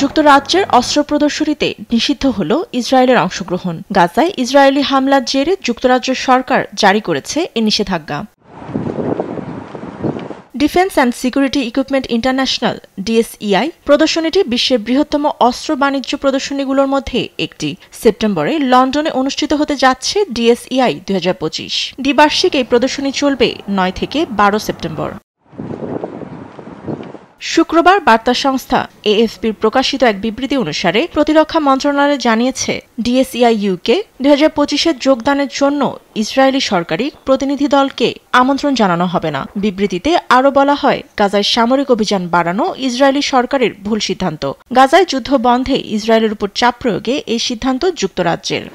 যুক্তরাজ্যের অস্ত্র প্রদর্শনীতে নিষিদ্ধ হল ইসরায়েলের অংশগ্রহণ। গাজায় ইসরায়েলি হামলার জেরে যুক্তরাজ্য সরকার জারি করেছে এ নিষেধাজ্ঞা। Defence and security equipment international DSEI প্রদর্শনীটি বিশ্বের বৃহত্তম অস্ত্র বাণিজ্য প্রদর্শনীগুলোর মধ্যে একটি। সেপ্টেম্বরে লন্ডনে অনুষ্ঠিত হতে যাচ্ছে ডিএসইআই 2025। দ্বিবার্ষিক এই প্রদর্শনী চলবে 9 থেকে 12 সেপ্টেম্বর। শুক্রবার বার্তা সংস্থা এএফপির প্রকাশিত এক বিবৃতি অনুসারে প্রতিরক্ষা মন্ত্রণালয় জানিয়েছে ডিএসইআই ইউকে 2025-এ যোগদানের জন্য ইসরায়েলি সরকারি প্রতিনিধি দলকে আমন্ত্রণ জানানো হবে না। বিবৃতিতে আরও বলা হয়, গাজায় সামরিক অভিযান বাড়ানো ইসরায়েলি সরকারের ভুল সিদ্ধান্ত। গাজায় যুদ্ধ বন্ধে ইসরায়েলের উপর চাপ প্রয়োগে এই সিদ্ধান্ত যুক্তরাজ্যের।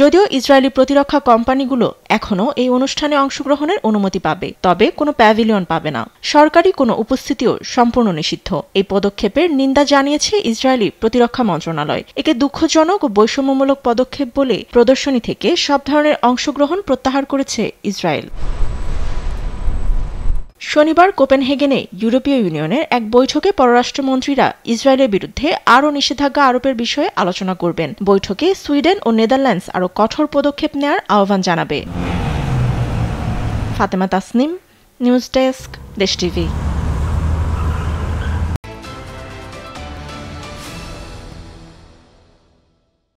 যদিও ইসরায়েলি প্রতিরক্ষা কোম্পানিগুলো এখনও এই অনুষ্ঠানে অংশগ্রহণের অনুমতি পাবে, তবে কোনো প্যাভিলিয়ন পাবে না। সরকারি কোনো উপস্থিতিও সম্পূর্ণ নিষিদ্ধ। এই পদক্ষেপের নিন্দা জানিয়েছে ইসরায়েলি প্রতিরক্ষা মন্ত্রণালয়। একে দুঃখজনক ও বৈষম্যমূলক পদক্ষেপ বলে প্রদর্শনী থেকে সব ধরনের অংশগ্রহণ প্রত্যাহার করেছে ইসরায়েল। শনিবার কোপেনহেগেনে ইউরোপীয় ইউনিয়নের এক বৈঠকে পররাষ্ট্রমন্ত্রীরা ইসরায়েলের বিরুদ্ধে আরও নিষেধাজ্ঞা আরোপের বিষয়ে আলোচনা করবেন। বৈঠকে সুইডেন ও নেদারল্যান্ডস আরও কঠোর পদক্ষেপ নেওয়ার আহ্বান জানাবে। ফাতেমা তাসনিম, নিউজ ডেস্ক, দেশ টিভি।